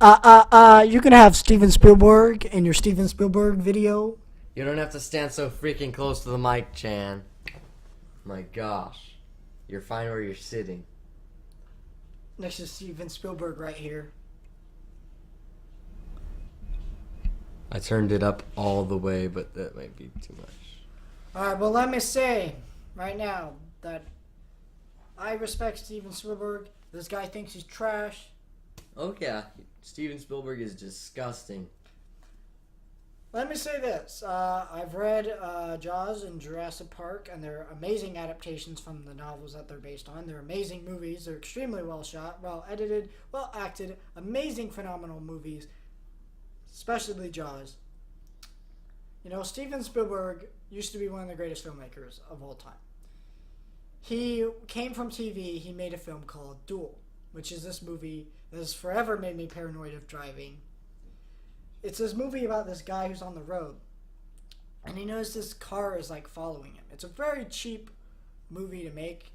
You can have Steven Spielberg in your Steven Spielberg video. You don't have to stand so freaking close to the mic, Chan. My gosh. You're fine where you're sitting. Next to Steven Spielberg right here. I turned it up all the way, but that might be too much. Alright, well, let me say right now that I respect Steven Spielberg. This guy thinks he's trash. Oh yeah, Steven Spielberg is disgusting. Let me say this. I've read Jaws and Jurassic Park, and they're amazing adaptations from the novels that they're based on. They're amazing movies. They're extremely well shot, well edited, well acted. Amazing, phenomenal movies, especially Jaws. You know, Steven Spielberg used to be one of the greatest filmmakers of all time. He came from TV. He made a film called Duel, which is this movie that has forever made me paranoid of driving. It's this movie about this guy who's on the road, and he knows this car is like following him. It's a very cheap movie to make.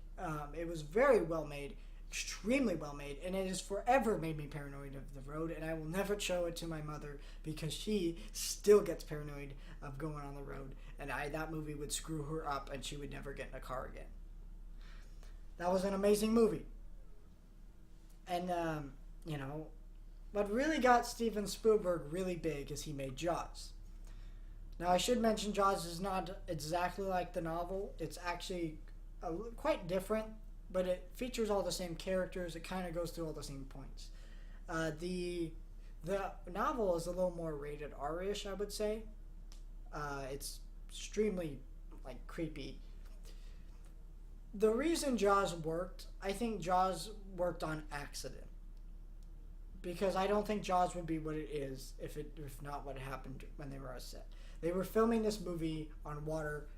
It was very well made, extremely well made, and it has forever made me paranoid of the road, and I will never show it to my mother because she still gets paranoid of going on the road, and that movie would screw her up, and she would never get in a car again. That was an amazing movie. And, you know, what really got Steven Spielberg really big is he made Jaws. Now, I should mention Jaws is not exactly like the novel. It's actually quite different, but it features all the same characters. It kind of goes through all the same points. The novel is a little more rated R-ish, I would say. It's extremely, like, creepy. The reason Jaws worked, I think Jaws worked on accident. Because I don't think Jaws would be what it is if not what happened when they were on set. They were filming this movie on water,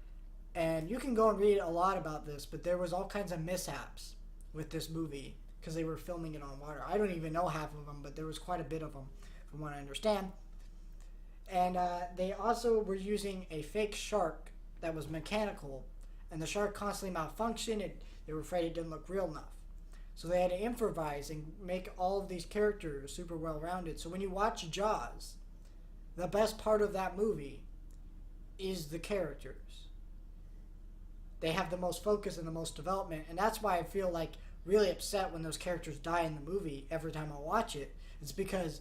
and you can go and read a lot about this, but there was all kinds of mishaps with this movie because they were filming it on water. I don't even know half of them, but there was quite a bit of them from what I understand. And they also were using a fake shark that was mechanical, and the shark constantly malfunctioned. They were afraid it didn't look real enough. So they had to improvise and make all of these characters super well-rounded. So when you watch Jaws, the best part of that movie is the characters. They have the most focus and the most development. And that's why I feel like really upset when those characters die in the movie every time I watch it. It's because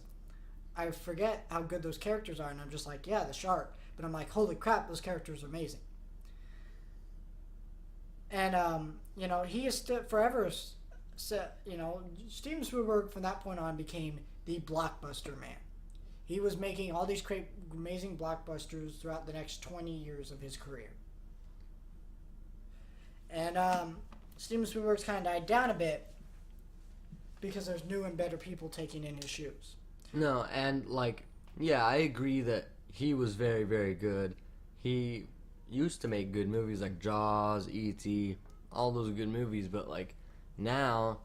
I forget how good those characters are. And I'm just like, yeah, the shark. But I'm like, holy crap, those characters are amazing. And, you know, he is forever... So, you know, Steven Spielberg from that point on became the blockbuster man. He was making all these great, amazing blockbusters throughout the next 20 years of his career. And Steven Spielberg's kind of died down a bit because there's new and better people taking in his shoes. No, and like, yeah, I agree that he was very, very good. He used to make good movies like Jaws, E.T., all those good movies, but like, now,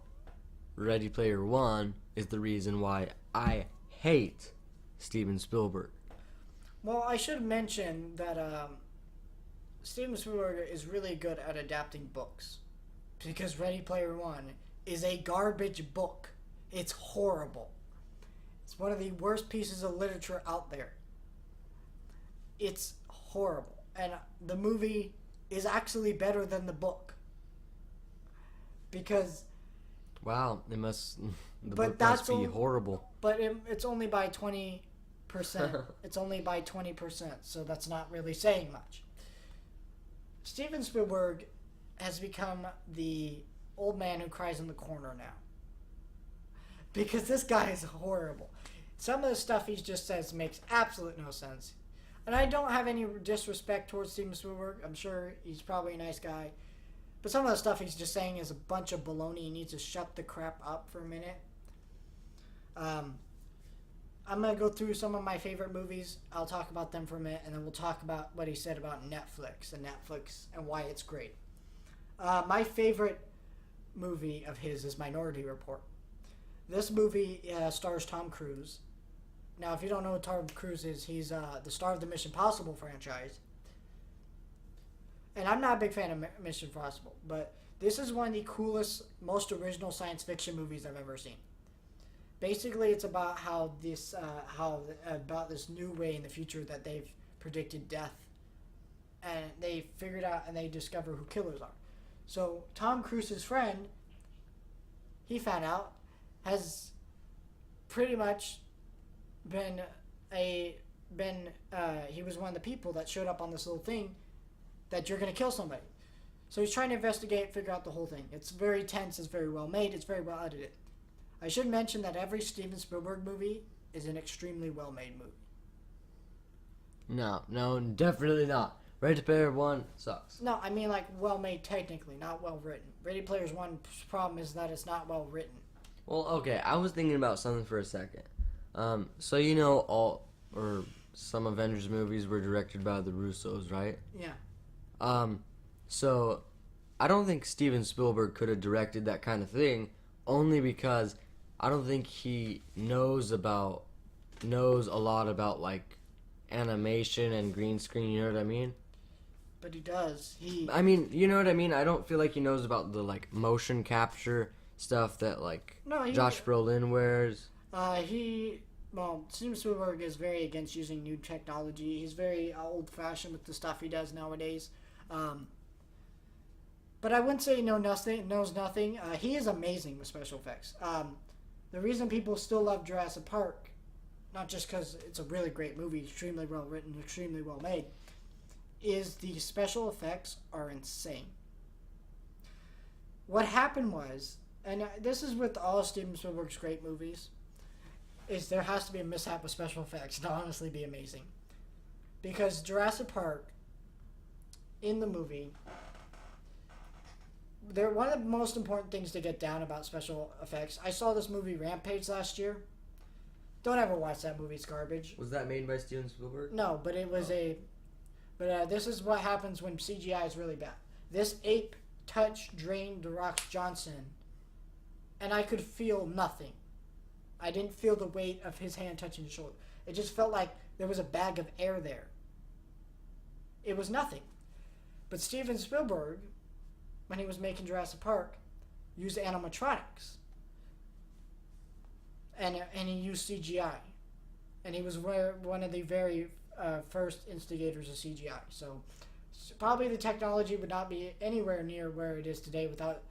Ready Player One is the reason why I hate Steven Spielberg. Well, I should mention that Steven Spielberg is really good at adapting books. Because Ready Player One is a garbage book. It's horrible. It's one of the worst pieces of literature out there. It's horrible. And the movie is actually better than the book. Because the book must be horrible. But it's only by 20%. It's only by 20%, so that's not really saying much. Steven Spielberg has become the old man who cries in the corner now. Because this guy is horrible. Some of the stuff he just says makes absolute no sense. And I don't have any disrespect towards Steven Spielberg. I'm sure he's probably a nice guy. But some of the stuff he's just saying is a bunch of baloney. He needs to shut the crap up for a minute. I'm going to go through some of my favorite movies. I'll talk about them for a minute, and then we'll talk about what he said about Netflix and why it's great. My favorite movie of his is Minority Report. This movie stars Tom Cruise. Now, if you don't know who Tom Cruise is, he's the star of the Mission Impossible franchise. And I'm not a big fan of Mission Impossible, but this is one of the coolest, most original science fiction movies I've ever seen. Basically, it's about how about this new way in the future that they've predicted death, and they figured out and they discover who killers are. So Tom Cruise's friend, he found out, has pretty much been he was one of the people that showed up on this little thing that you're going to kill somebody. So he's trying to investigate, figure out the whole thing. It's very tense, it's very well made, it's very well edited. I should mention that every Steven Spielberg movie is an extremely well made movie. No, definitely not. Ready Player One sucks. No, I mean like well made technically, not well written. Ready Player One's problem is that it's not well written. Well, okay, I was thinking about something for a second. So some Avengers movies were directed by the Russos, right? Yeah. So I don't think Steven Spielberg could have directed that kind of thing, only because I don't think he knows a lot about like animation and green screen, you know what I mean? But he does. I mean, you know what I mean? I don't feel like he knows about the like motion capture stuff that like Josh Brolin wears. Steven Spielberg is very against using new technology. He's very old-fashioned with the stuff he does nowadays. But I wouldn't say he knows nothing. He is amazing with special effects. The reason people still love Jurassic Park, not just because it's a really great movie, extremely well written, extremely well made, is the special effects are insane. What happened was, and this is with all Steven Spielberg's great movies, is there has to be a mishap with special effects to honestly be amazing. Because Jurassic Park, in the movie, one of the most important things to get down about special effects. I saw this movie Rampage last year. Don't ever watch that movie; it's garbage. Was that made by Steven Spielberg? No, but it was this is what happens when CGI is really bad. This ape drained The Rock Johnson, and I could feel nothing. I didn't feel the weight of his hand touching his shoulder. It just felt like there was a bag of air there. It was nothing. But Steven Spielberg, when he was making Jurassic Park, used animatronics. And he used CGI. And he was one of the very first instigators of CGI. So probably the technology would not be anywhere near where it is today without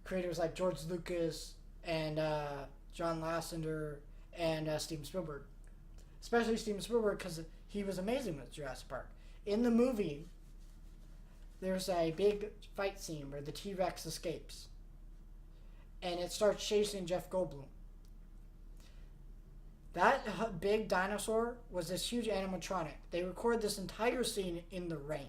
creators like George Lucas and John Lasseter and Steven Spielberg. Especially Steven Spielberg because he was amazing with Jurassic Park. In the movie, there's a big fight scene where the T-Rex escapes. And it starts chasing Jeff Goldblum. That big dinosaur was this huge animatronic. They recorded this entire scene in the rain.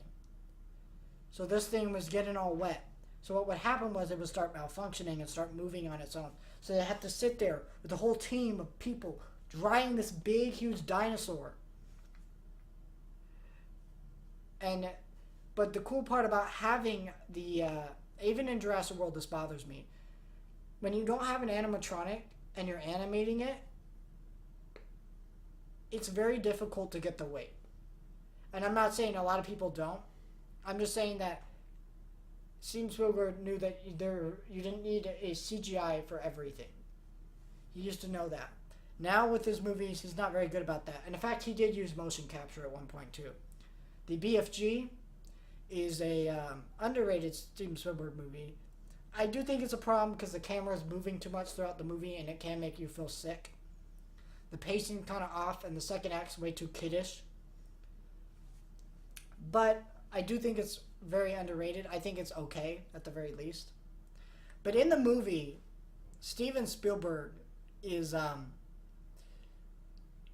So this thing was getting all wet. So what would happen was it would start malfunctioning and start moving on its own. So they had to sit there with a whole team of people drying this big, huge dinosaur. But the cool part about having even in Jurassic World, this bothers me. When you don't have an animatronic and you're animating it, it's very difficult to get the weight. And I'm not saying a lot of people don't. I'm just saying that Steven Spielberg knew that you didn't need a CGI for everything. He used to know that. Now with his movies, he's not very good about that. And in fact, he did use motion capture at one point too. The BFG is a underrated Steven Spielberg movie. I do think it's a problem because the camera is moving too much throughout the movie and it can make you feel sick. The pacing kind of off and the second act's way too kiddish. But I do think it's very underrated. I think it's okay at the very least. But in the movie, Steven Spielberg is,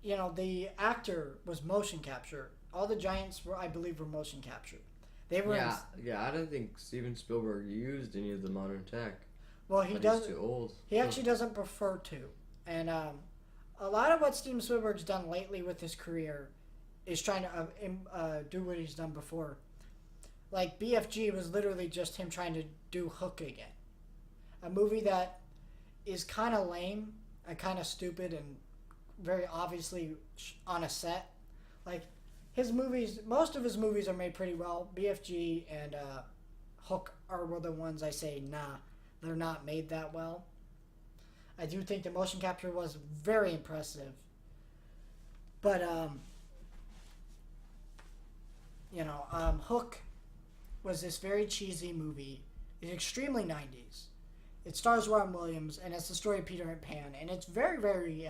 the actor was motion capture. All the giants were, I believe, were motion captured. They were. Yeah. I don't think Steven Spielberg used any of the modern tech. Well, he does. He's too old. He actually doesn't prefer to, and a lot of what Steven Spielberg's done lately with his career is trying to do what he's done before. Like BFG was literally just him trying to do Hook again, a movie that is kind of lame and kind of stupid and very obviously on a set. Like his movies, most of his movies are made pretty well. BFG and Hook are the ones I say, nah, they're not made that well. I do think the motion capture was very impressive. But, Hook was this very cheesy movie. It's extremely 90s. It stars Robin Williams, and it's the story of Peter and Pan, and it's very, very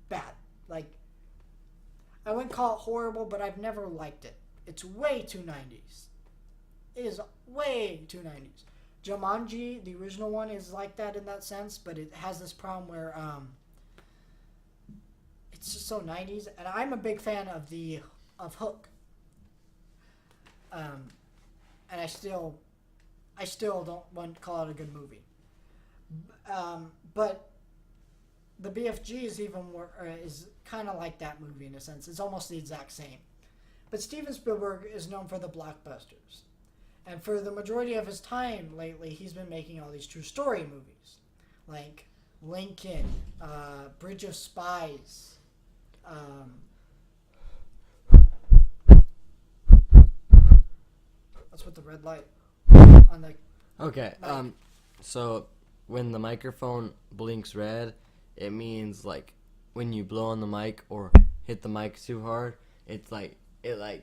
bad. Like, I wouldn't call it horrible, but I've never liked it. It's way too 90s. It is way too 90s. Jumanji, the original one, is like that in that sense, but it has this problem where it's just so 90s, and I'm a big fan of Hook. And I still don't want to call it a good movie. But the BFG is even more, is kind of like that movie in a sense. It's almost the exact same. But Steven Spielberg is known for the blockbusters. And for the majority of his time lately, he's been making all these true story movies. Like Lincoln, Bridge of Spies. What's with the red light on the Okay, mic? so when the microphone blinks red, it means like when you blow on the mic or hit the mic too hard, it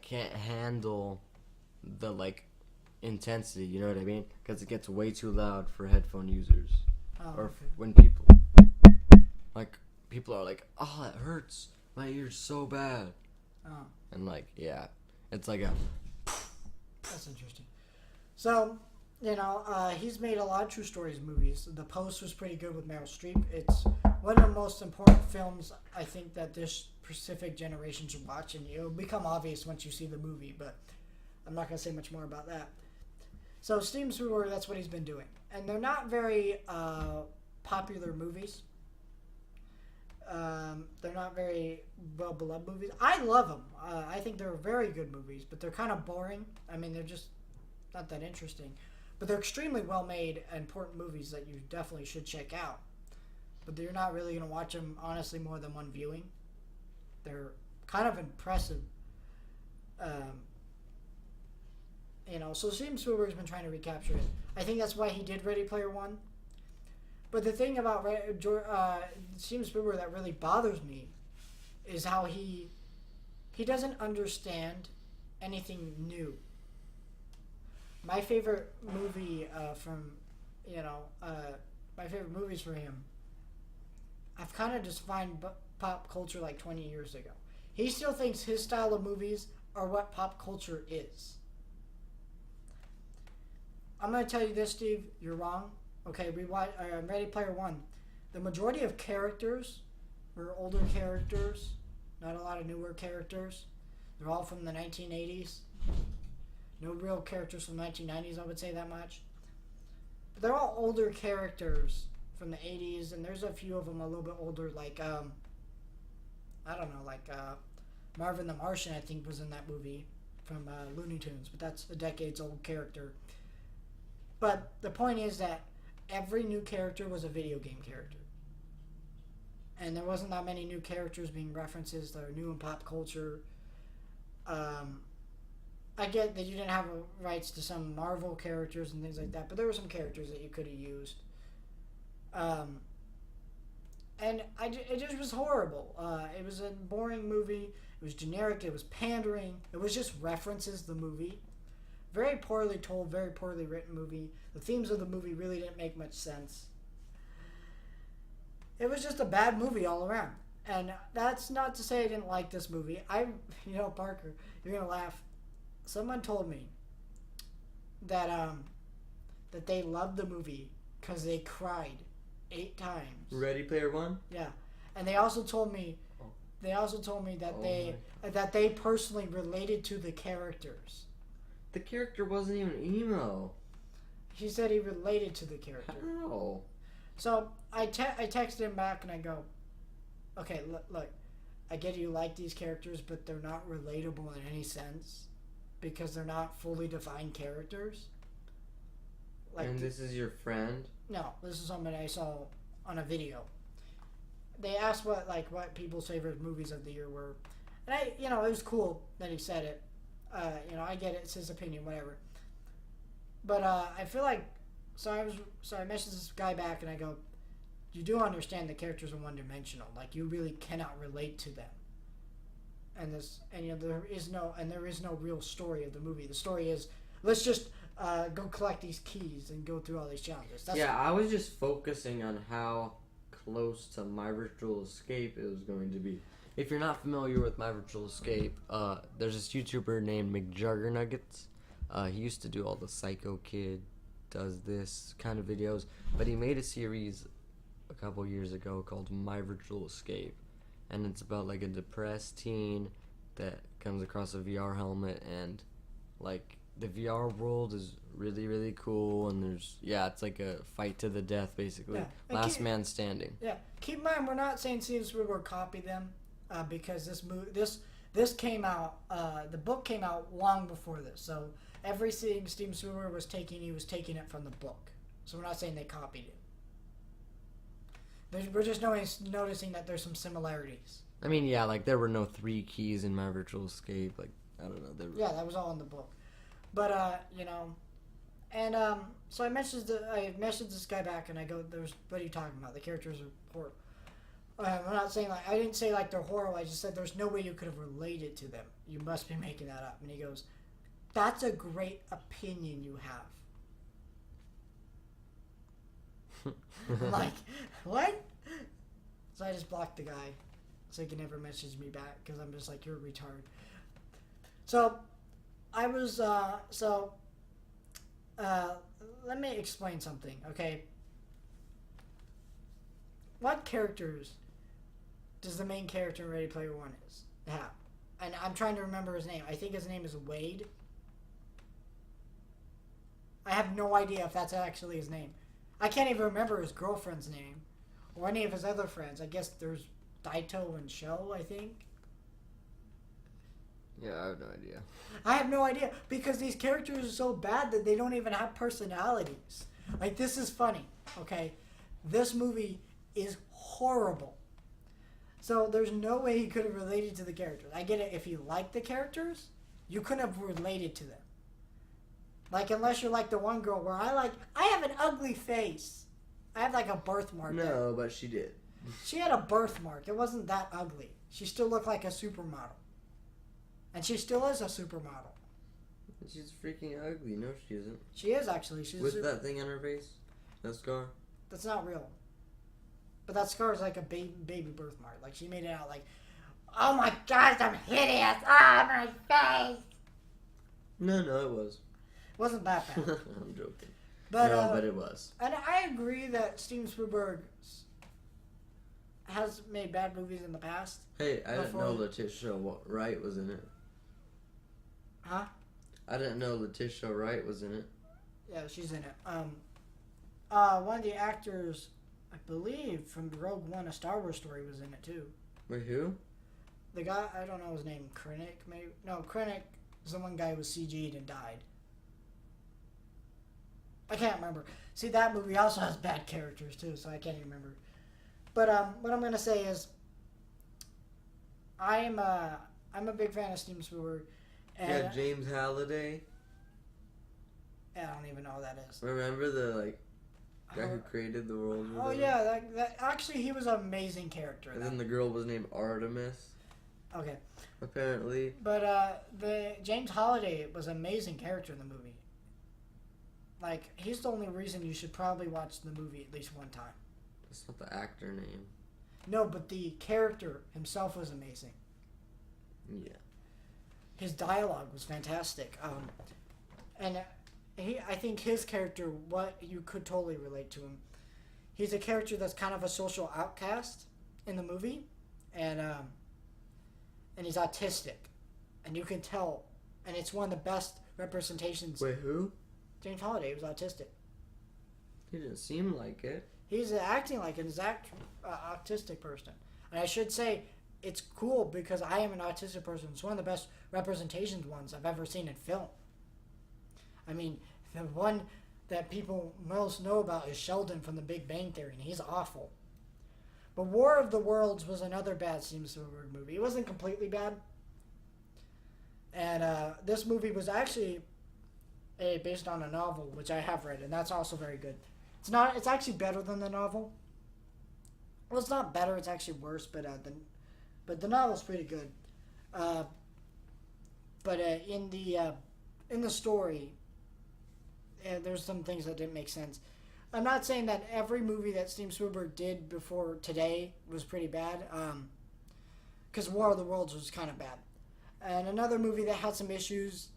can't handle the intensity, you know what I mean? Because it gets way too loud for headphone users. Oh, Or okay. when people are like, oh, that hurts, my ear's so bad. Oh, And it's like a, that's interesting. So, he's made a lot of true stories movies. The Post was pretty good with Meryl Streep. It's one of the most important films I think that this specific generation should watch, and it'll become obvious once you see the movie, but I'm not going to say much more about that. So Steven Spielberg, that's what he's been doing. And they're not very popular movies. They're not very well-beloved movies. I love them. I think they're very good movies, but they're kind of boring. I mean, they're just not that interesting. But they're extremely well-made, important movies that you definitely should check out. But you're not really going to watch them, honestly, more than one viewing. They're kind of impressive. So Steven Spielberg's been trying to recapture it. I think that's why he did Ready Player One. But the thing about Steven Spielberg that really bothers me is how he doesn't understand anything new. My favorite movie my favorite movies for him, I've kind of defined pop culture like 20 years ago. He still thinks his style of movies are what pop culture is. I'm going to tell you this, Steve. You're wrong. Okay, Ready Player One. The majority of characters were older characters, not a lot of newer characters. They're all from the 1980s. No real characters from the 1990s, I would say that much. But they're all older characters from the 80s, and there's a few of them a little bit older, like, Marvin the Martian, I think, was in that movie from Looney Tunes, but that's a decades-old character. But the point is that every new character was a video game character. And there wasn't that many new characters being references that are new in pop culture. I get that you didn't have rights to some Marvel characters and things like that, but there were some characters that you could have used. And it just was horrible. It was a boring movie. It was generic. It was pandering. It was just references the movie. Very poorly told, very poorly written movie. The themes of the movie really didn't make much sense. It was just a bad movie all around. And that's not to say I didn't like this movie. Parker, you're going to laugh. Someone told me that they loved the movie because they cried 8 times. Ready Player One? Yeah. And they also told me that they personally related to the characters. The character wasn't even emo. He said he related to the character. How? So I texted him back and I go, okay, look, I get you like these characters, but they're not relatable in any sense because they're not fully defined characters. This is your friend? No, this is something I saw on a video. They asked what people's favorite movies of the year were, and it was cool that he said it. I get it; it's his opinion, whatever. But I feel like, so I messaged this guy back and I go, you do understand the characters are one-dimensional. Like, you really cannot relate to them. And there is no real story of the movie. The story is, let's just go collect these keys and go through all these challenges. I was just focusing on how close to My Virtual Escape it was going to be. If you're not familiar with My Virtual Escape, there's this YouTuber named McJuggernuggets. He used to do all the Psycho Kid does this kind of videos, but he made a series a couple years ago called My Virtual Escape, and it's about like a depressed teen that comes across a VR helmet, and like the VR world is really, really cool, and it's like a fight to the death, basically. Yeah. Last man standing. Yeah. Keep in mind, we're not saying Steven Spielberg copied them, because this came out, the book came out long before this, so everything Steven Spielberg was taking it from the book. So we're not saying they copied it. We're just noticing that there's some similarities. I mean, yeah, like there were no 3 keys in My Virtual Escape. Like, I don't know. Yeah, that was all in the book. But, and so I messaged this guy back, and I go, what are you talking about? The characters are horrible. I'm not saying, I didn't say like they're horrible. I just said there's no way you could have related to them. You must be making that up. And he goes, that's a great opinion you have. I'm like, what? So I just blocked the guy so he can never message me back, because I'm just like, you're a retard. So I was, let me explain something, okay? What characters does the main character in Ready Player One have? And I'm trying to remember his name. I think his name is Wade. I have no idea if that's actually his name. I can't even remember his girlfriend's name or any of his other friends. I guess there's Daito and Sho, I think. Yeah, I have no idea. I have no idea, because these characters are so bad that they don't even have personalities. Like, this is funny, okay? This movie is horrible. So there's no way he could have related to the characters. I get it, if you like the characters, you couldn't have related to them. Like, unless you're like the one girl where I have an ugly face. I have like a birthmark. No, but she did. She had a birthmark. It wasn't that ugly. She still looked like a supermodel. And she still is a supermodel. She's freaking ugly. No, she isn't. She is, actually. She's with that thing on her face? That scar? That's not real. But that scar is like a baby birthmark. Like, she made it out like, oh my gosh, I'm hideous. Ah, my face. No, it was. It wasn't that bad. I'm joking. But, no, but it was. And I agree that Steven Spielberg has made bad movies in the past. Hey, I didn't know Letitia Wright was in it. Huh? I didn't know Letitia Wright was in it. Yeah, she's in it. One of the actors, I believe, from Rogue One, A Star Wars Story, was in it too. Wait, who? The guy, I don't know his name, Krennic, maybe? No, Krennic is the one guy who was CG'd and died. I can't remember. See, that movie also has bad characters too, so I can't even remember. But what I'm gonna say is, I'm a big fan of Steven Spielberg. And yeah, James Halliday. I don't even know who that is. Remember the guy who created the world? Oh yeah, that actually he was an amazing character. And then the girl was named Artemis. Okay. Apparently. But the James Halliday was an amazing character in the movie. Like, he's the only reason you should probably watch the movie at least one time. That's not the actor name. No, but the character himself was amazing. Yeah. His dialogue was fantastic. And I think his character, what you could totally relate to him. He's a character that's kind of a social outcast in the movie, and he's autistic, and you can tell, and it's one of the best representations. Wait, who? James Halliday was autistic. He didn't seem like it. He's acting like an exact autistic person. And I should say, it's cool because I am an autistic person. It's one of the best representations ones I've ever seen in film. I mean, the one that people most know about is Sheldon from The Big Bang Theory, and he's awful. But War of the Worlds was another bad Steven Spielberg movie. It wasn't completely bad. And this movie was actually based on a novel, which I have read, and that's also very good. It's actually better than the novel. Well, it's not better. It's actually worse. But the novel's pretty good. Uh, but in the story, there's some things that didn't make sense. I'm not saying that every movie that Steven Spielberg did before today was pretty bad. Because War of the Worlds was kind of bad. And another movie that had some issues.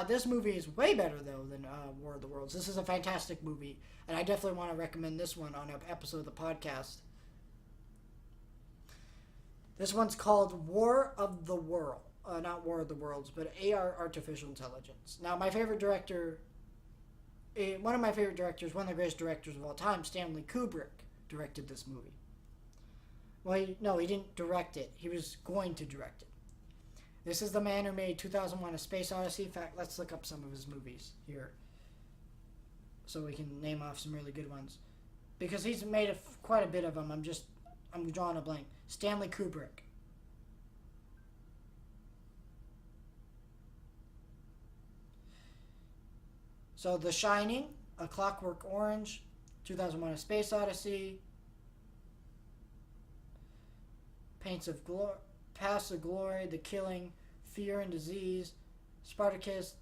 This movie is way better though than War of the Worlds. This is a fantastic movie, and I definitely want to recommend this one on an episode of the podcast. This one's called War of the World. Not War of the Worlds, but AR Artificial Intelligence. Now, my favorite director, one of my favorite directors, one of the greatest directors of all time, Stanley Kubrick, directed this movie. Well, he didn't direct it. He was going to direct it. This is the man who made 2001: A Space Odyssey. In fact, let's look up some of his movies here, so we can name off some really good ones. Because he's made quite a bit of them. I'm drawing a blank. Stanley Kubrick. So, The Shining, A Clockwork Orange, 2001: A Space Odyssey, Paths of Glory, The Killing, Fear and Disease, Spartacus,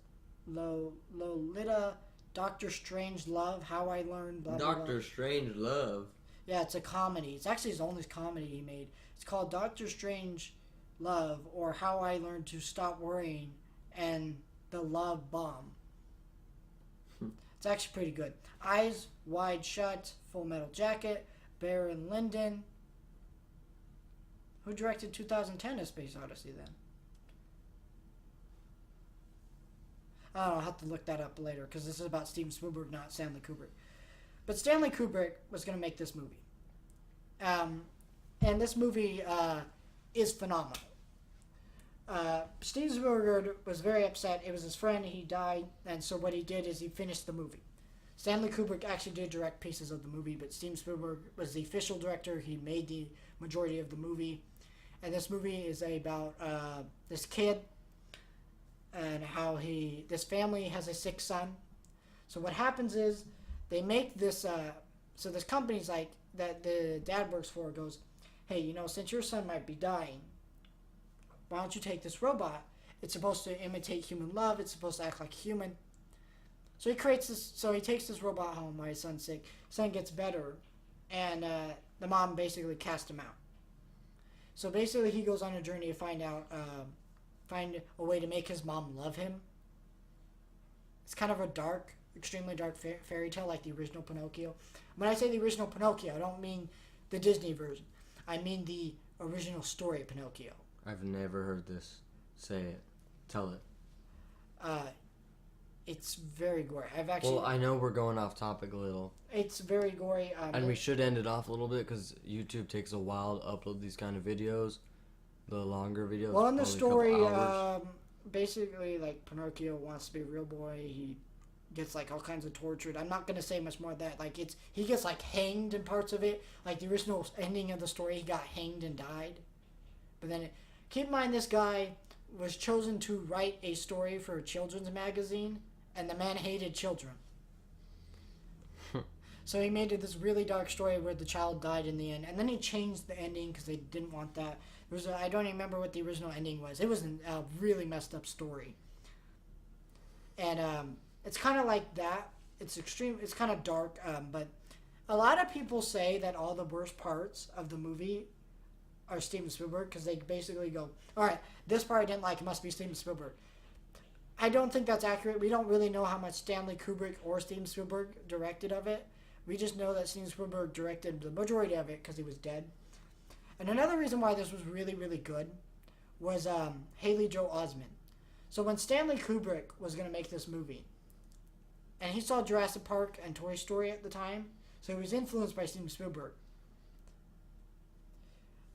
Lolita, Doctor Strangelove, How I Learned, blah, blah, blah. Doctor Strangelove. Yeah, it's a comedy. It's actually his only comedy he made. It's called Doctor Strange Love, or How I Learned to Stop Worrying, and The Love Bomb. It's actually pretty good. Eyes Wide Shut, Full Metal Jacket, Barry Lyndon. Who directed 2010: A Space Odyssey then? I'll have to look that up later because this is about Steven Spielberg, not Stanley Kubrick. But Stanley Kubrick was going to make this movie. And this movie is phenomenal. Steven Spielberg was very upset. It was his friend. He died. And so what he did is he finished the movie. Stanley Kubrick actually did direct pieces of the movie, but Steven Spielberg was the official director. He made the majority of the movie. And this movie is about this kid and how this family has a sick son. So what happens is they make this, so this company's like, that the dad works for goes, hey, since your son might be dying, why don't you take this robot? It's supposed to imitate human love. It's supposed to act like human. So he creates this, so he takes this robot home while his son's sick. Son gets better, and the mom basically casts him out. So basically he goes on a journey to find a way to make his mom love him. It's kind of a dark, extremely dark fairy tale like the original Pinocchio. When I say the original Pinocchio, I don't mean the Disney version. I mean the original story of Pinocchio. I've never heard this. Say it. Tell it. It's very gory. Well, I know we're going off topic a little. It's very gory. And we should end it off a little bit because YouTube takes a while to upload these kind of videos. The longer videos. Well, in the story, basically, like, Pinocchio wants to be a real boy. He gets, like, all kinds of tortured. I'm not going to say much more of that. Like, he gets, like, hanged in parts of it. Like, the original ending of the story, he got hanged and died. But then, keep in mind, this guy was chosen to write a story for a children's magazine, and the man hated children. So he made this really dark story where the child died in the end. And then he changed the ending because they didn't want that. I don't even remember what the original ending was. It was a really messed up story. And it's kind of like that. It's extreme. It's kind of dark. But a lot of people say that all the worst parts of the movie are Steven Spielberg because they basically go, all right, this part I didn't like. It must be Steven Spielberg. I don't think that's accurate. We don't really know how much Stanley Kubrick or Steven Spielberg directed of it. We just know that Steven Spielberg directed the majority of it because he was dead. And another reason why this was really, really good was Haley Joel Osment. So when Stanley Kubrick was going to make this movie, and he saw Jurassic Park and Toy Story at the time, so he was influenced by Steven Spielberg.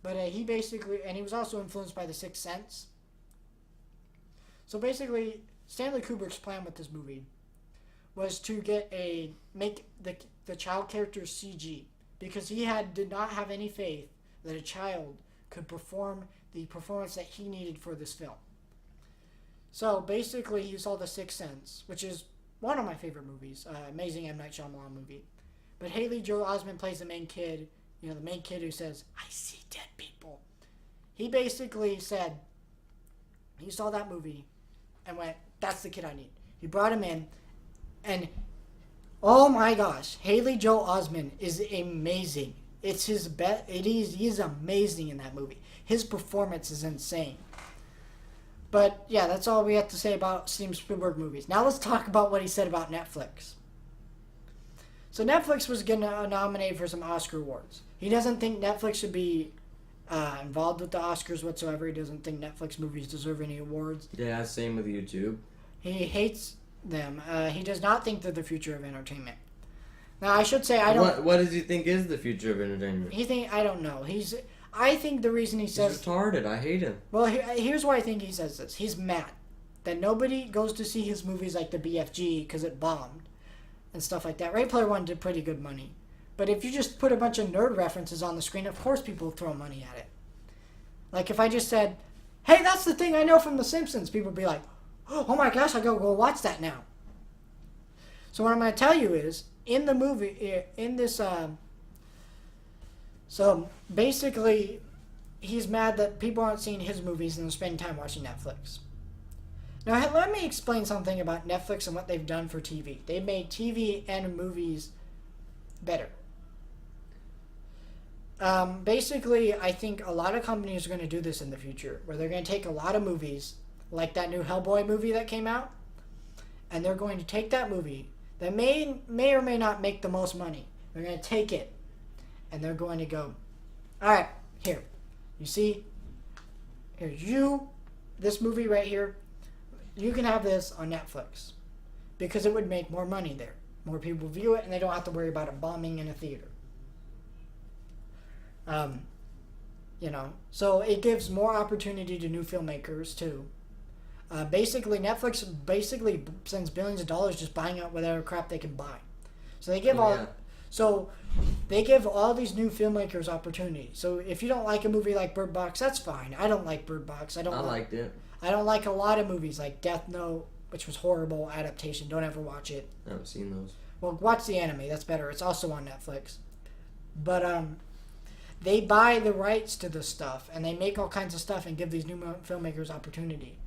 But he was also influenced by The Sixth Sense. So basically, Stanley Kubrick's plan with this movie was to make the child characters CG because he did not have any faith that a child could perform the performance that he needed for this film. So basically, he saw The Sixth Sense, which is one of my favorite movies, amazing M. Night Shyamalan movie. But Haley Joel Osment plays the main kid, You know, the main kid who says, "I see dead people." He basically said, he saw that movie and went, "That's the kid I need." He brought him in, and oh my gosh, Haley Joel Osment is amazing. It's his best. He's amazing in that movie. His performance is insane. But yeah, that's all we have to say about Steven Spielberg movies. Now let's talk about what he said about Netflix. So Netflix was going to nominate for some Oscar awards. He doesn't think Netflix should be involved with the Oscars whatsoever. He doesn't think Netflix movies deserve any awards. Yeah, same with YouTube. He hates them. He does not think they're the future of entertainment. Now I should say I don't. What does he think is the future of entertainment? I don't know. I think the reason he says he's retarded. I hate him. Well, here's why I think he says this. He's mad that nobody goes to see his movies like the BFG because it bombed and stuff like that. Ready Player One did pretty good money, but if you just put a bunch of nerd references on the screen, of course people throw money at it. Like if I just said, "Hey, that's the thing I know from The Simpsons," people would be like, "Oh my gosh, I gotta go watch that now." So what I'm going to tell you is, in the movie, so basically, he's mad that people aren't seeing his movies and they're spending time watching Netflix. Now, let me explain something about Netflix and what they've done for TV. They've made TV and movies better. Basically, I think a lot of companies are going to do this in the future, where they're going to take a lot of movies, like that new Hellboy movie that came out, and they're going to take that movie that may or may not make the most money. They're going to take it, and they're going to go, "All right, here, you see, here's this movie right here. You can have this on Netflix," because it would make more money there. More people view it, and they don't have to worry about it bombing in a theater. So it gives more opportunity to new filmmakers too. Basically, Netflix spends billions of dollars just buying out whatever crap they can buy. So they give they give all these new filmmakers opportunity. So if you don't like a movie like Bird Box, that's fine. I don't like Bird Box. I liked it. I don't like a lot of movies like Death Note, which was horrible adaptation. Don't ever watch it. I haven't seen those. Well, watch the anime. That's better. It's also on Netflix. But they buy the rights to this stuff, and they make all kinds of stuff and give these new filmmakers opportunity.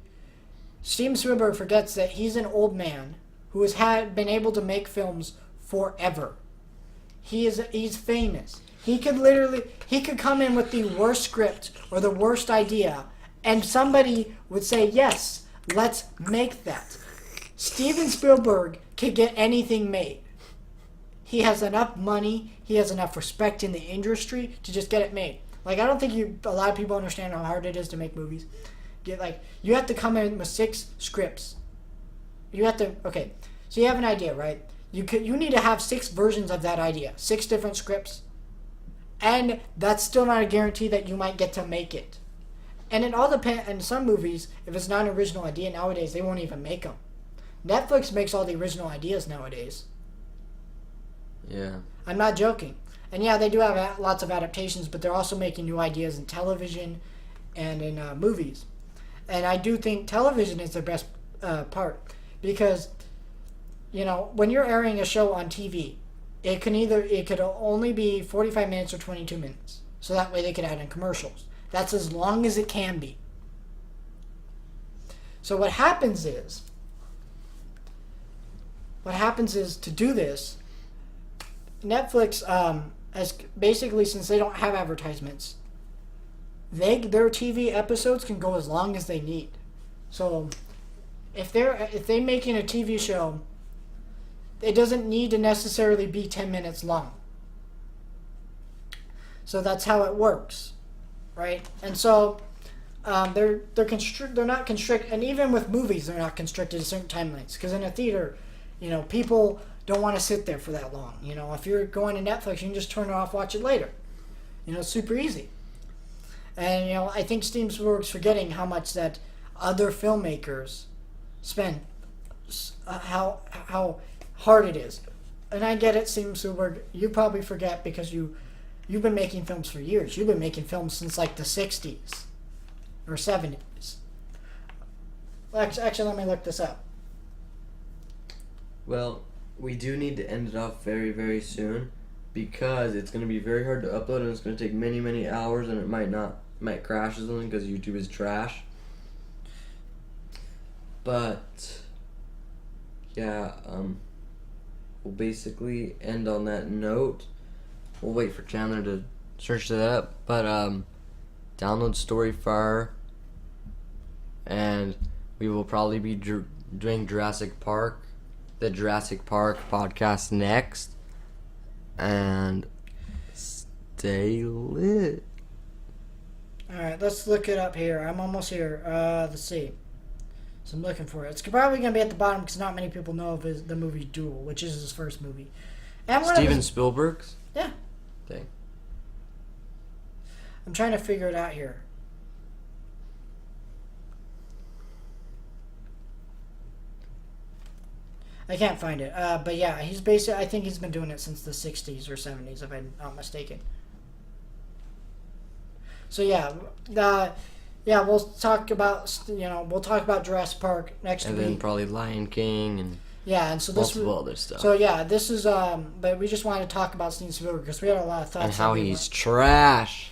Steven Spielberg forgets that he's an old man who has been able to make films forever. He's famous. He could come in with the worst script or the worst idea, and somebody would say, "Yes, let's make that." Steven Spielberg can get anything made. He has enough money, he has enough respect in the industry to just get it made. Like, I don't think a lot of people understand how hard it is to make movies. You have to come in with 6 scripts. So you have an idea, right? You need to have 6 versions of that idea, 6 different scripts, and that's still not a guarantee that you might get to make it. And it all depends. In some movies, if it's not an original idea nowadays, they won't even make them. Netflix makes all the original ideas nowadays. Yeah. I'm not joking. And yeah, they do have lots of adaptations, but they're also making new ideas in television and in movies. And I do think television is the best part, because when you're airing a show on TV, it could only be 45 minutes or 22 minutes. So that way they could add in commercials. That's as long as it can be. So what happens is to do this, Netflix has basically, since they don't have advertisements, their TV episodes can go as long as they need. So if they're making a TV show, it doesn't need to necessarily be 10 minutes long. So that's how it works, right? And so they're not constricted, and even with movies, they're not constricted to certain time limits. Because in a theater, people don't want to sit there for that long. If you're going to Netflix, you can just turn it off, watch it later. It's super easy. And I think Steven Spielberg's forgetting how much that other filmmakers spend, how hard it is. And I get it, Steven Spielberg. You probably forget because you've been making films for years. You've been making films since like the 60s or 70s. Actually, let me look this up. Well, we do need to end it off very, very soon. because it's going to be very hard to upload and it's going to take many, many hours and it might crash or something because YouTube is trash. But yeah, we'll basically end on that note. We'll wait for Chandler to search that up, but download Storyfire, and we will probably be doing the Jurassic Park podcast next, and stay lit. All right, let's look it up here. I'm almost here. Let's see. So I'm looking for it. It's probably going to be at the bottom because not many people know of the movie Duel, which is his first movie. And Steven Spielberg's? Yeah. Thing. I'm trying to figure it out here. I can't find it. But yeah, he's basically, I think he's been doing it since the 60s or 70s, if I'm not mistaken. So yeah, we'll talk about Jurassic Park next week. And then probably Lion King and and so this multiple other stuff. So yeah, this is but we just wanted to talk about Steven Spielberg because we had a lot of thoughts. And how he's trash.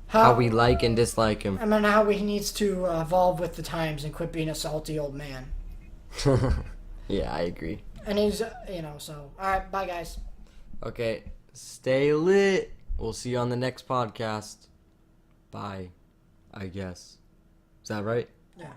How we like and dislike him. I mean, how he needs to evolve with the times and quit being a salty old man. Yeah, I agree. And he's, so. Alright, bye guys. Okay, stay lit. We'll see you on the next podcast. Bye, I guess. Is that right? Yeah.